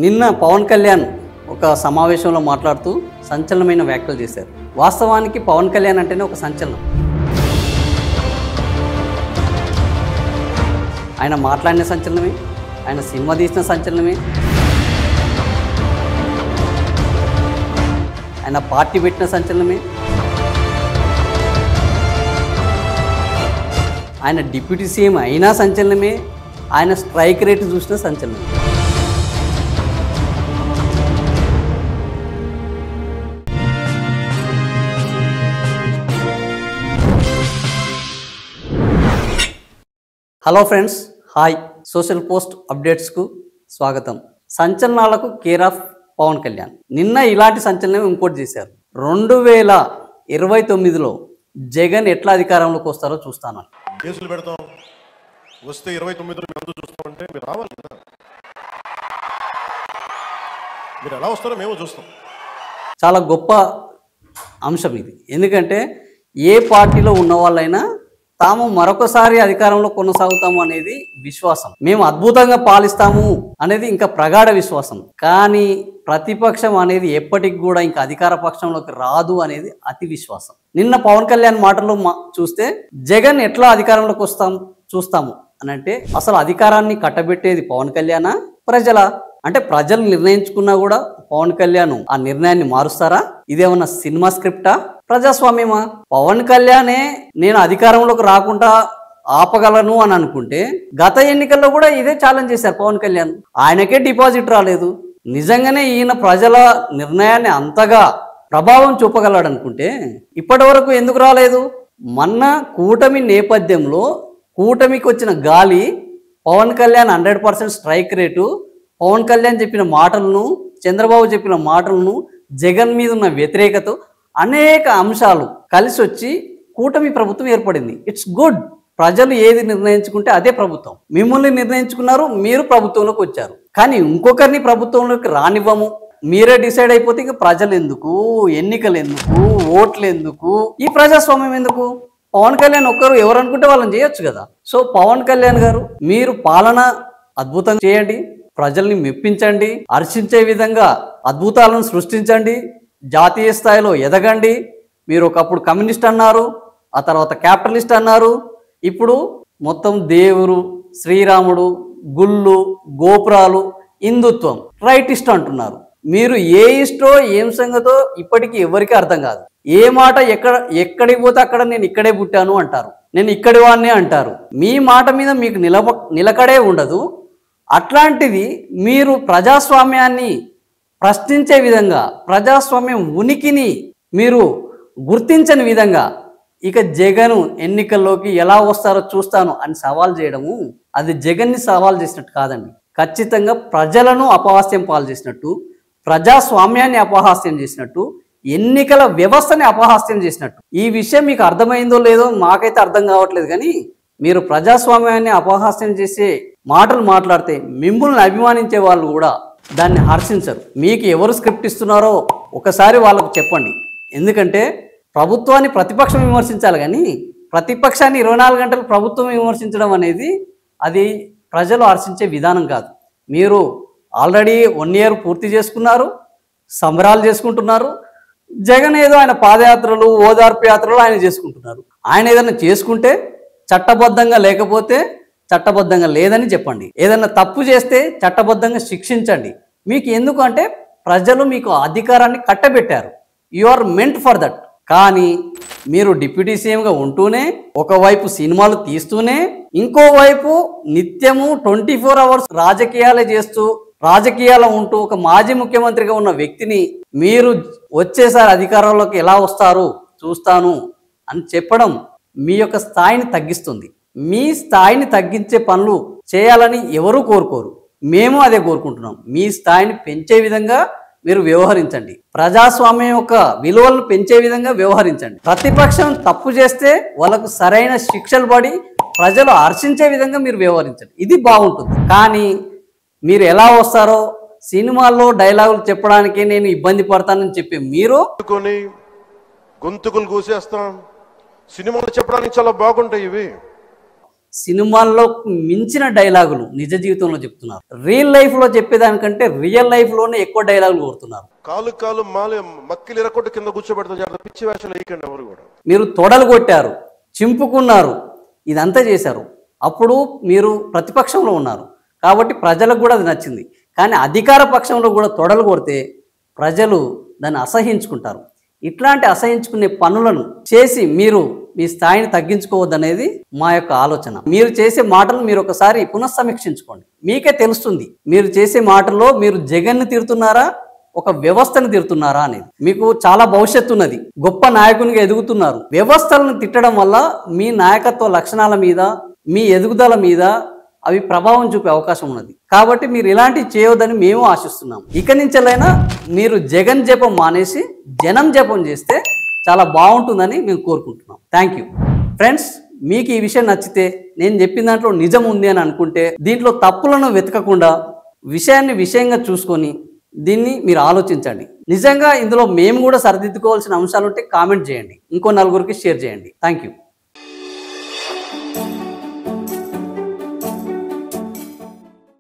నిన్న పవన్ కళ్యాణ్ ఒక సమావేశంలో మాట్లాడుతూ సంచలనమైన వ్యాఖ్యలు చేశారు. వాస్తవానికి పవన్ కళ్యాణ్ అంటేనే ఒక సంచలనం. ఆయన మాట్లాడిన సంచలనమే, ఆయన సినిమా తీసిన సంచలనమే, ఆయన పార్టీ పెట్టిన సంచలనమే, ఆయన డిప్యూటీ సీఎం అయినా సంచలనమే, ఆయన స్ట్రైక్ రేట్ చూసిన సంచలనమే. Hello friends, hi. Social post అప్డేట్స్కు స్వాగతం. సంచలనాలకు కేర్ ఆఫ్ పవన్ కళ్యాణ్. నిన్న ఇలాంటి సంచలనం ఇంకోటి చేశారు. 2029లో జగన్ ఎట్లా అధికారంలోకి వస్తారో చూస్తాను. కేసులు పెడతాం, వస్తే 29లో మేము చూస్తామంటే మీరు రావాలి కదా. మీరు ఎలా వస్తారో మేము చూస్తాం. చాలా గొప్ప అంశం ఇది. ఎందుకంటే ఏ పార్టీలో ఉన్న వాళ్ళైనా తాము మరొకసారి అధికారంలో కొనసాగుతాము అనేది విశ్వాసం. మేము అద్భుతంగా పాలిస్తాము అనేది ఇంకా ప్రగాఢ విశ్వాసం. కానీ ప్రతిపక్షం అనేది ఎప్పటికి కూడా ఇంకా అధికార పక్షంలోకి రాదు అనేది అతి విశ్వాసం. నిన్న పవన్ కళ్యాణ్ మాటలు చూస్తే జగన్ ఎట్లా అధికారంలోకి చూస్తాము అని అంటే, అసలు అధికారాన్ని కట్టబెట్టేది పవన్ కళ్యాణా, ప్రజల? అంటే ప్రజలు నిర్ణయించుకున్నా కూడా పవన్ కళ్యాణ్ ఆ నిర్ణయాన్ని మారుస్తారా? ఇదేమన్నా సినిమా స్క్రిప్టా, ప్రజాస్వామ్యమా? పవన్ కళ్యాణే నేను అధికారంలోకి రాకుండా ఆపగలను అని అనుకుంటే గత ఎన్నికల్లో కూడా ఇదే ఛాలెంజ్ చేశారు పవన్ కళ్యాణ్. ఆయనకే డిపాజిట్ రాలేదు. నిజంగానే ఈయన ప్రజల నిర్ణయాన్ని అంతగా ప్రభావం చూపగలడు అనుకుంటే ఇప్పటి వరకు ఎందుకు రాలేదు? మొన్న కూటమి నేపథ్యంలో కూటమికి వచ్చిన గాలి, పవన్ కళ్యాణ్ 100% స్ట్రైక్ రేటు, పవన్ కళ్యాణ్ చెప్పిన మాటలను, చంద్రబాబు చెప్పిన మాటలను, జగన్ మీద ఉన్న వ్యతిరేకత, అనేక అంశాలు కలిసి వచ్చి కూటమి ప్రభుత్వం ఏర్పడింది. It's good. ప్రజలు ఏది నిర్ణయించుకుంటే అదే ప్రభుత్వం. మిమ్మల్ని నిర్ణయించుకున్నారు, మీరు ప్రభుత్వంలోకి వచ్చారు. కానీ ఇంకొకరిని ప్రభుత్వంలోకి రానివ్వము, మీరే డిసైడ్ అయిపోతే ఇక ప్రజలు ఎందుకు, ఎన్నికలు ఎందుకు, ఓట్లు ఎందుకు, ఈ ప్రజాస్వామ్యం ఎందుకు? పవన్ కళ్యాణ్ ఒక్కరు ఎవరు అనుకుంటే వాళ్ళని చేయొచ్చు కదా. సో పవన్ కళ్యాణ్ గారు, మీరు పాలన అద్భుతంగా చేయండి, ప్రజల్ని మెప్పించండి, హర్షించే విధంగా అద్భుతాలను సృష్టించండి, జాతీయ స్థాయిలో ఎదగండి. మీరు ఒకప్పుడు కమ్యూనిస్ట్ అన్నారు, ఆ తర్వాత క్యాపిటలిస్ట్ అన్నారు, ఇప్పుడు మొత్తం దేవుడు, శ్రీరాముడు, గుళ్ళు, గోపురాలు, హిందుత్వం, రైటిస్ట్ అంటున్నారు. మీరు ఏ ఇష్టో ఏం సంగతో ఇప్పటికీ ఎవరికి అర్థం కాదు. ఏ మాట ఎక్కడికి పోతే అక్కడ నేను ఇక్కడే పుట్టాను అంటారు, నేను ఇక్కడి వాడిని అంటారు. మీ మాట మీద మీకు నిలకడే ఉండదు. అట్లాంటిది మీరు ప్రజాస్వామ్యాన్ని ప్రశ్నించే విధంగా, ప్రజాస్వామ్యం ఉనికిని మీరు గుర్తించని విధంగా ఇక జగన్ ఎన్నికల్లోకి ఎలా వస్తారో చూస్తాను అని సవాల్ చేయడము, అది జగన్ని సవాల్ చేసినట్టు కాదండి. ఖచ్చితంగా ప్రజలను అపహాస్యం పాలు చేసినట్టు, ప్రజాస్వామ్యాన్ని అపహాస్యం చేసినట్టు, ఎన్నికల వ్యవస్థని అపహాస్యం చేసినట్టు. ఈ విషయం మీకు అర్థమైందో లేదో మాకైతే అర్థం కావట్లేదు. కానీ మీరు ప్రజాస్వామ్యాన్ని అపహాస్యం చేసే మాటలు మాట్లాడితే మిమ్మల్ని అభిమానించే వాళ్ళు కూడా దాన్ని హర్షించరు. మీకు ఎవరు స్క్రిప్ట్ ఇస్తున్నారో ఒకసారి వాళ్ళకు చెప్పండి. ఎందుకంటే ప్రభుత్వాన్ని ప్రతిపక్షం విమర్శించాలి, కానీ ప్రతిపక్షాన్ని 24 గంటలు ప్రభుత్వం విమర్శించడం అనేది అది ప్రజలు హర్షించే విధానం కాదు. మీరు ఆల్రెడీ 1 year పూర్తి చేసుకున్నారు, సంబరాలు చేసుకుంటున్నారు. జగన్ ఏదో ఆయన పాదయాత్రలు, ఓదార్పు యాత్రలు ఆయన చేసుకుంటున్నారు. ఆయన ఏదైనా చేసుకుంటే చట్టబద్ధంగా, లేకపోతే చట్టబద్ధంగా లేదని చెప్పండి. ఏదైనా తప్పు చేస్తే చట్టబద్ధంగా శిక్షించండి. మీకు ఎందుకు అంటే ప్రజలు మీకు అధికారాన్ని కట్టబెట్టారు. You are meant for that. కానీ మీరు డిప్యూటీ సీఎంగా ఉంటూనే, ఒకవైపు సినిమాలు తీస్తూనే, ఇంకోవైపు నిత్యము 24 hours రాజకీయాలే చేస్తూ, రాజకీయాల్లో ఉంటూ ఒక మాజీ ముఖ్యమంత్రిగా ఉన్న వ్యక్తిని మీరు వచ్చేసారి అధికారంలోకి ఎలా వస్తారు చూస్తాను అని చెప్పడం మీ యొక్క స్థాయిని తగ్గిస్తుంది. మీ స్థాయిని తగ్గించే పనులు చేయాలని ఎవరూ కోరుకోరు. మేము అదే కోరుకుంటున్నాం. మీ స్థాయిని పెంచే విధంగా మీరు వ్యవహరించండి. ప్రజాస్వామ్యం యొక్క విలువలను పెంచే విధంగా వ్యవహరించండి. ప్రతిపక్షం తప్పు చేస్తే వాళ్ళకు సరైన శిక్షలు పడి ప్రజలు హర్షించే విధంగా మీరు వ్యవహరించండి. ఇది బాగుంటుంది. కానీ మీరు ఎలా వస్తారో సినిమాల్లో డైలాగులు చెప్పడానికి నేను ఇబ్బంది పడతానని చెప్పి మీరు గొంతుకులు కూసేస్తాం, సినిమాలు చెప్పడానికి చాలా బాగుంటాయి ఇవి. సినిమాల్లో మించిన డైలాగులు నిజ జీవితంలో చెప్తున్నారు. రియల్ లైఫ్లో చెప్పేదానికంటే రియల్ లైఫ్లోనే ఎక్కువ డైలాగులు కోరుతున్నారు. కాలు మాలి మక్కిలు ఎరకొట్టు కింద కూర్చోబెడతా జాగ్రత్త, పిచ్చి వేషాలు వేయకండి ఎవరు కూడా. మీరు తొడలు కొట్టారు, చింపుకున్నారు, ఇదంతా చేశారు. అప్పుడు మీరు ప్రతిపక్షంలో ఉన్నారు కాబట్టి ప్రజలకు కూడా అది నచ్చింది. కానీ అధికార పక్షంలో కూడా తొడలు కొడితే ప్రజలు దాన్ని అసహించుకుంటారు. ఇట్లాంటి అసహించుకునే పనులను చేసి మీరు మీ స్థాయిని తగ్గించుకోవద్దనేది మా యొక్క ఆలోచన. మీరు చేసే మాటలు మీరు ఒకసారి పునఃసమీక్షించుకోండి. మీకే తెలుస్తుంది మీరు చేసే మాటల్లో మీరు జగన్ని తిడుతున్నారా, ఒక వ్యవస్థను తిడుతున్నారా అనేది. మీకు చాలా భవిష్యత్తు ఉన్నది, గొప్ప నాయకునిగా ఎదుగుతున్నారు. వ్యవస్థలను తిట్టడం వల్ల మీ నాయకత్వ లక్షణాల మీద, మీ ఎదుగుదల మీద అవి ప్రభావం చూపే అవకాశం ఉన్నది. కాబట్టి మీరు ఇలాంటివి చేయవద్దని మేము ఆశిస్తున్నాం. ఇక నుంచెలైనా మీరు జగన్ జపం మానేసి జనం జపం చేస్తే చాలా బాగుంటుందని మేము కోరుకుంటున్నాం. Thank you friends. మీకు ఈ విషయం నచ్చితే, నేను చెప్పిన దాంట్లో నిజం ఉంది అని అనుకుంటే, దీంట్లో తప్పులను వెతకకుండా విషయాన్ని విషయంగా చూసుకొని దీన్ని మీరు ఆలోచించండి. నిజంగా ఇందులో మేము కూడా సరిదిద్దుకోవాల్సిన అంశాలు ఉంటే కామెంట్ చేయండి, ఇంకో నలుగురికి షేర్ చేయండి. Thank you.